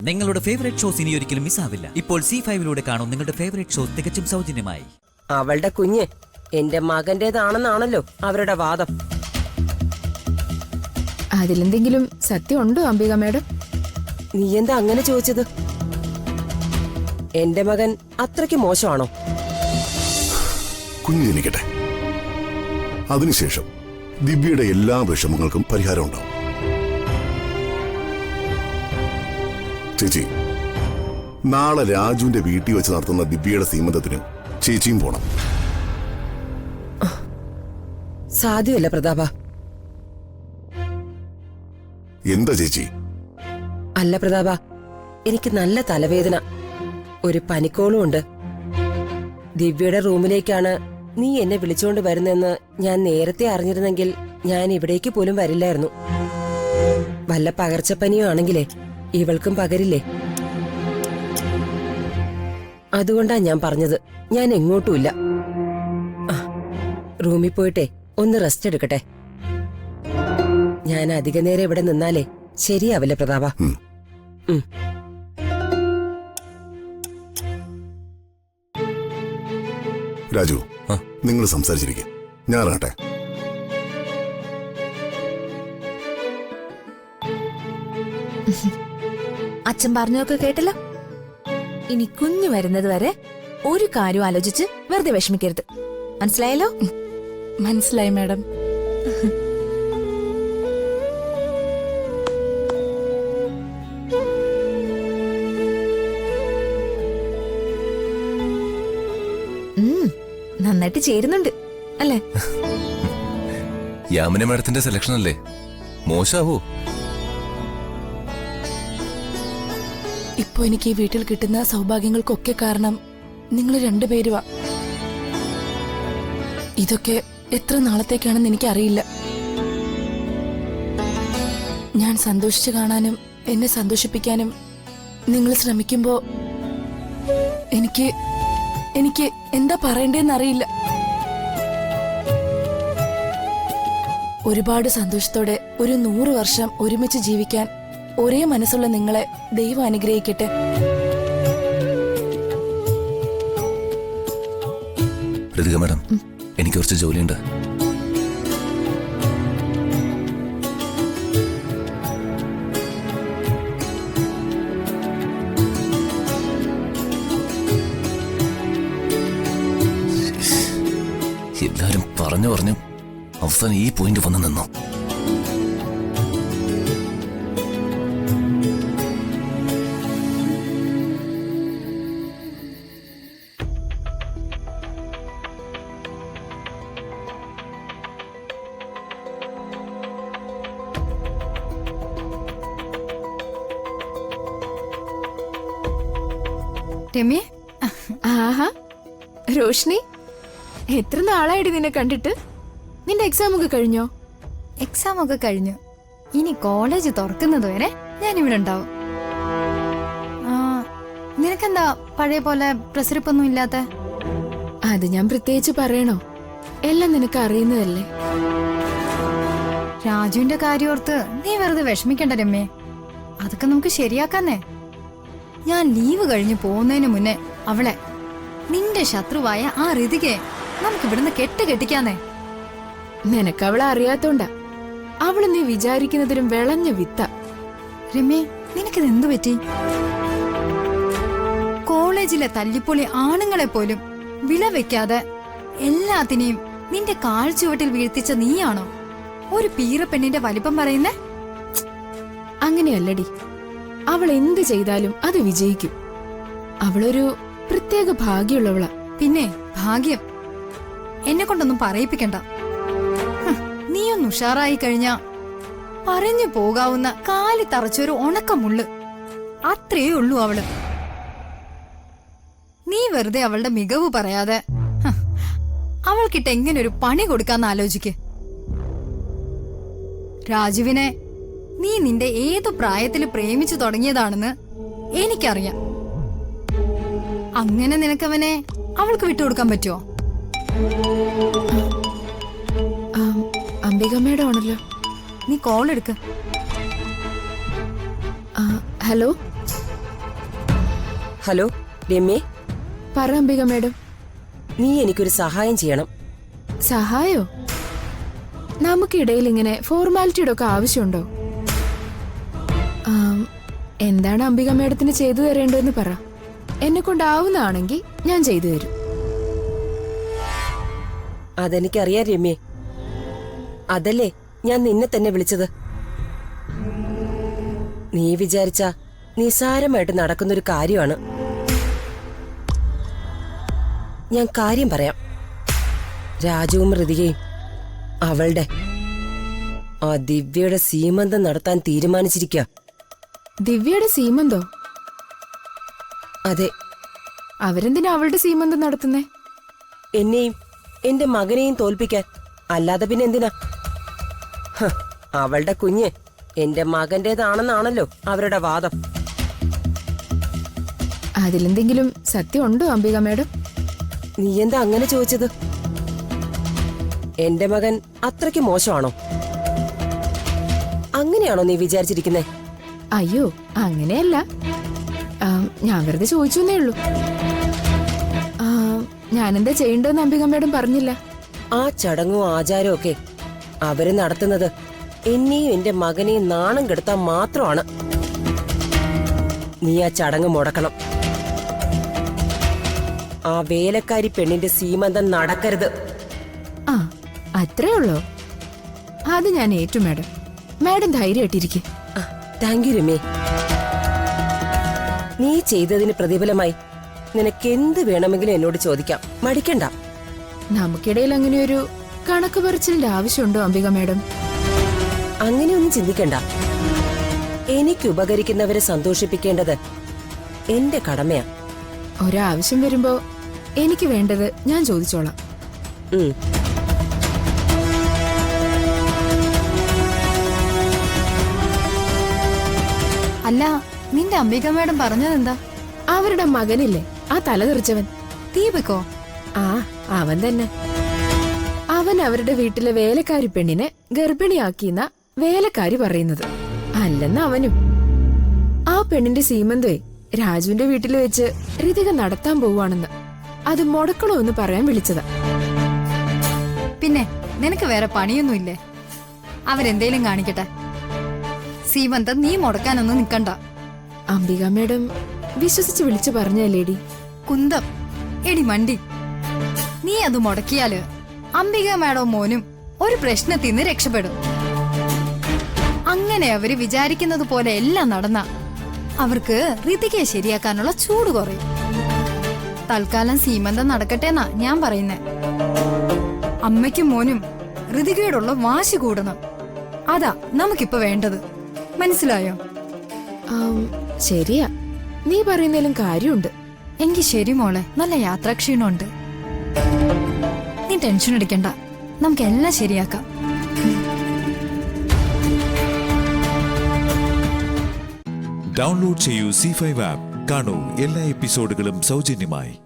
നിങ്ങളുടെ favourite shows ഇനി ഒരിക്കലും മിസ്സാവില്ല. ഇപ്പോൾ C5 കാണും നിങ്ങളുടെ ഫേവറേറ്റ് ഷോസ് തികച്ചും സൗജന്യമായി. അവളുടെ കുഞ്ഞ് എന്റെ മകന്റേതാണെന്നാണല്ലോ അവരുടെ വാദം. അതിലെന്തെങ്കിലും സത്യമുണ്ടോ അംബിക മാഡം? നീ എന്താ അങ്ങനെ ചോദിച്ചത്? എന്റെ മകൻ അത്രയ്ക്ക് മോശമാണോ? കുഞ്ഞ് ജനിക്കട്ടെ, അതിനുശേഷം ദിവ്യയുടെ എല്ലാ വിഷമങ്ങൾക്കും പരിഹാരം ഉണ്ടാവും. ചേച്ചി, നാളെ രാജുവിന്റെ വീട്ടിൽ വെച്ച് നടത്തുന്ന ദിവ്യയുടെ സീമന്തത്തിന് ചേച്ചിയും പോണം. സാധ്യമല്ല പ്രതാപ. എന്താ ചേച്ചി? അല്ല പ്രതാപ, എനിക്ക് നല്ല തലവേദന, ഒരു പനിക്കോളും ഉണ്ട്. ദിവ്യയുടെ റൂമിലേക്കാണ് നീ എന്നെ വിളിച്ചുകൊണ്ട് വരുന്നെന്ന് ഞാൻ നേരത്തെ അറിഞ്ഞിരുന്നെങ്കിൽ ഞാൻ ഇവിടേക്ക് പോലും വരില്ലായിരുന്നു. വല്ല പകർച്ചപ്പനിയോ ആണെങ്കിലേ ഇവൾക്കും പകരില്ലേ. അതുകൊണ്ടാ ഞാൻ പറഞ്ഞത് ഞാൻ എങ്ങോട്ടുമില്ല. റൂമിൽ പോയിട്ടെ ഒന്ന് റെസ്റ്റ് എടുക്കട്ടെ. ഞാൻ അധിക നേരം ഇവിടെ നിന്നാലേ ശരിയാവില്ല പ്രതാപ. രാജു, നിങ്ങൾ സംസാരിച്ചിരിക്കും, ഞാൻ ഇറങ്ങട്ടെ. അച്ഛൻ പറഞ്ഞതൊക്കെ കേട്ടല്ലോ. ഇനി കുഞ്ഞു വരുന്നത് വരെ ഒരു കാര്യം ആലോചിച്ച് വെറുതെ വിഷമിക്കരുത്. മനസ്സിലായല്ലോ? മനസ്സിലായി മാഡം. നന്നായിട്ട് ചേരുന്നുണ്ട് അല്ലേ? യാമിന മാഡത്തിന്റെ സെലക്ഷൻ അല്ലേ, മോശാവോ? ഇപ്പൊ എനിക്ക് ഈ വീട്ടിൽ കിട്ടുന്ന സൗഭാഗ്യങ്ങൾക്കൊക്കെ കാരണം നിങ്ങൾ രണ്ടുപേരുവാ. ഇതൊക്കെ എത്ര നാളത്തേക്കാണെന്ന് എനിക്കറിയില്ല. ഞാൻ സന്തോഷിച്ചു കാണാനും എന്നെ സന്തോഷിപ്പിക്കാനും നിങ്ങൾ ശ്രമിക്കുമ്പോ എനിക്ക് എന്താ പറയണ്ടേന്നറിയില്ല. ഒരുപാട് സന്തോഷത്തോടെ ഒരു 100 വർഷം ഒരുമിച്ച് ജീവിക്കാൻ ഒരേ മനസ്സുള്ള നിങ്ങളെ ദൈവം അനുഗ്രഹിക്കട്ടെ. പ്രതിക മാഡം, എനിക്ക് കുറച്ച് ജോലിയുണ്ട്. എല്ലാരും പറഞ്ഞു അവസാനം ഈ പോയിന്റ് വന്നു നിന്നു. രമ്യ, ആഹാ റോഷ്നി, എത്ര നാളായിട്ട് നിന്നെ കണ്ടിട്ട്. നിന്റെ എക്സാം ഒക്കെ കഴിഞ്ഞോ? എക്സാം ഒക്കെ കഴിഞ്ഞു. ഇനി കോളേജ് തുറക്കുന്നത് വരെ ഞാനിവിടെ ഉണ്ടാവും. നിനക്കെന്താ പഴയ പോലെ പ്രസരിപ്പൊന്നും ഇല്ലാത്ത? അത് ഞാൻ പ്രത്യേകിച്ച് പറയണോ? എല്ലാം നിനക്ക് അറിയുന്നതല്ലേ. രാജുവിന്റെ കാര്യോർത്ത് നീ വെറുതെ വിഷമിക്കണ്ട രമ്യേ, അതൊക്കെ നമുക്ക് ശരിയാക്കാന്നേ. ഞാൻ ലീവ് കഴിഞ്ഞ് പോകുന്നതിന് മുന്നേ അവളെ, നിന്റെ ശത്രുവായ ആ ഋതികയെ നമുക്കിവിടുന്ന് കെട്ടിക്കാന്നേ. നിനക്ക് അവളെ അറിയാത്തോണ്ടാ. അവള് നീ വിചാരിക്കുന്നതിലും വിളഞ്ഞ വിത്ത. രമ്യേ, നിനക്കിത് എന്തു പറ്റി? കോളേജിലെ തല്ലിപ്പൊളി ആണുങ്ങളെ പോലും വില വെക്കാതെ എല്ലാത്തിനെയും നിന്റെ കാൽച്ചുവട്ടിൽ വീഴ്ത്തിച്ച നീയാണോ ഒരു പീറപ്പെണ്ണിന്റെ വലിപ്പം പറയുന്നേ? അങ്ങനെയല്ലടി, അവൾ എന്ത് ചെയ്താലും അത് വിജയിക്കും. അവളൊരു പ്രത്യേക ഭാഗ്യമുള്ളവളാ. പിന്നെ ഭാഗ്യം എന്നെ കൊണ്ടൊന്നും പറയിപ്പിക്കണ്ട. നീയൊന്ന് ഉഷാറായി കഴിഞ്ഞാ പറഞ്ഞു പോകാവുന്ന കാലി തറച്ചൊരു ഉണക്കമുള്ളു, അത്രയേ ഉള്ളൂ അവള്. നീ വെറുതെ അവളുടെ മികവ് പറയാതെ അവൾക്കിട്ട് എങ്ങനെ ഒരു പണി കൊടുക്കാന്ന് ആലോചിക്ക്. രാജുവിനെ നീ നിന്റെ ഏതു പ്രായത്തിൽ പ്രേമിച്ചു തുടങ്ങിയതാണെന്ന് എനിക്കറിയാം. അങ്ങനെ നിനക്കവനെ അവൾക്ക് വിട്ടുകൊടുക്കാൻ പറ്റുമോ? അംബിക മേഡം ആണല്ലോ. നീ കോൾ എടുക്ക. ഹലോ ഹലോ രമ്യേ, പറ അംബിക മേഡം. നീ എനിക്കൊരു സഹായം ചെയ്യണം. സഹായോ? നമുക്കിടയിൽ ഇങ്ങനെ ഫോർമാലിറ്റിയുടെ ഒക്കെ ആവശ്യമുണ്ടോ? എന്താണ് അംബിക മേഡത്തിന് ചെയ്തു തരേണ്ടതെന്ന് പറ. എന്നെ കൊണ്ടാവുന്നതാണെങ്കിൽ ഞാൻ ചെയ്തു തരും. അതെനിക്കറിയാം രമ്യേ. അതല്ലേ ഞാൻ നിന്നെ തന്നെ വിളിച്ചത്. നീ വിചാരിച്ച നിസാരമായിട്ട് നടക്കുന്നൊരു കാര്യമാണ്. ഞാൻ കാര്യം പറയാം. രാജുവും ഋതികയും അവളുടെ ആ ദിവ്യയുടെ സീമന്തം നടത്താൻ തീരുമാനിച്ചിരിക്കുക. ദിവ്യയുടെ സീമന്തോ? അതെ. അവരെന്തിനാ അവളുടെ സീമന്തം നടത്തുന്നേ? എന്നെയും എന്റെ മകനെയും തോൽപ്പിക്കാൻ. അല്ലാതെ പിന്നെ എന്തിനാ? അവളുടെ കുഞ്ഞ് എന്റെ മകന്റേതാണെന്നാണല്ലോ അവരുടെ വാദം. അതിലെന്തെങ്കിലും സത്യമുണ്ടോ അംബിക മേഡം? നീ എന്താ അങ്ങനെ ചോദിച്ചത്? എന്റെ മകൻ അത്രയ്ക്ക് മോശമാണോ? അങ്ങനെയാണോ നീ വിചാരിച്ചിരിക്കുന്നേ? അയ്യോ, അങ്ങനെയല്ല. ഞാൻ വെറുതെ ചോദിച്ചേ ഉള്ളൂ. ഞാനെന്താ ചെയ്യേണ്ടതെന്ന് അംബിക മേഡം പറഞ്ഞില്ല. ആ ചടങ്ങും ആചാരവും ഒക്കെ അവര് നടത്തുന്നത് എന്നെയും എന്റെ മകനെയും നാണം കെടുത്താൻ മാത്രമാണ്. നീ ആ ചടങ്ങ് മുടക്കണം. ആ വേലക്കാരി പെണ്ണിന്റെ സീമന്തം നടക്കരുത്. ആ, അത്രേ ഉള്ളോ? അത് ഞാൻ ഏറ്റു മാഡം. മാഡം ധൈര്യമായിട്ടിരിക്കും. താങ്ക് യു രമേ. നീ ചെയ്തതിന് പ്രതിഫലമായി നിനക്ക് എന്ത് വേണമെങ്കിലും എന്നോട് ചോദിക്കാം. മടിക്കണ്ട. നമുക്കിടയിൽ അങ്ങനെയൊരു കണക്ക് പറച്ചിലിന്റെ ആവശ്യമുണ്ടോ അംബിക മാഡം? അങ്ങനെയൊന്നും ചിന്തിക്കണ്ട. എനിക്ക് ഉപകരിക്കുന്നവരെ സന്തോഷിപ്പിക്കേണ്ടത് എന്റെ കടമയാ. ഒരാവശ്യം വരുമ്പോ എനിക്ക് വേണ്ടത് ഞാൻ ചോദിച്ചോളാം. ഉം. അല്ല, നിന്റെ അംബിക മേഡം പറഞ്ഞതെന്താ? അവരുടെ മകനില്ലേ, ആ തലതെറിച്ചവൻ ദീപക്കോ? ആ, അവൻ തന്നെ. അവൻ അവരുടെ വീട്ടിലെ വേലക്കാരി പെണ്ണിനെ ഗർഭിണിയാക്കിയെന്ന വേലക്കാരി പറയുന്നത്. അല്ലെന്ന് അവനും. ആ പെണ്ണിന്റെ സീമന്തേ രാജുവിന്റെ വീട്ടിൽ വെച്ച് ഋതിക നടത്താൻ പോവാണെന്ന്. അത് മുടക്കണോ എന്ന് പറയാൻ വിളിച്ചതാ. പിന്നെ നിനക്ക് വേറെ പണിയൊന്നുമില്ലേ? അവരെന്തേലും കാണിക്കട്ടെ. സീമന്തം നീ മുടക്കാനൊന്നും നിക്കണ്ട. അംബിക മേഡം വിശ്വസിച്ച് വിളിച്ചു പറഞ്ഞല്ലേടി. കുന്തം എടി മണ്ടി. നീ അത് മുടക്കിയാല് അംബിക മേഡവും മോനും ഒരു പ്രശ്നത്തിൽ നിന്ന് രക്ഷപ്പെടും. അങ്ങനെ അവര് വിചാരിക്കുന്നത് പോലെ എല്ലാം നടന്ന അവർക്ക് ഋതികയെ ശരിയാക്കാനുള്ള ചൂട് കുറയും. തൽക്കാലം സീമന്തം നടക്കട്ടെന്നാ ഞാൻ പറയുന്നേ. അമ്മയ്ക്കും മോനും ഋതികയോടുള്ള വാശി കൂടണം. അതാ നമുക്കിപ്പോ വേണ്ടത്. മനസ്സിലായോ? ശരിയാ, നീ പറയുന്നതിലും കാര്യമുണ്ട്. എങ്കി ശരി മോളെ, നല്ല യാത്രാക്ഷീണമുണ്ട്. നീ ടെൻഷൻ അടിക്കണ്ട, നമുക്കെല്ലാം ശരിയാക്കാം. ഡൗൺലോഡ് ചെയ്യൂ C5 ആപ്പ്. കാണൂ എല്ലാ എപ്പിസോഡുകളും സൗജന്യമായി.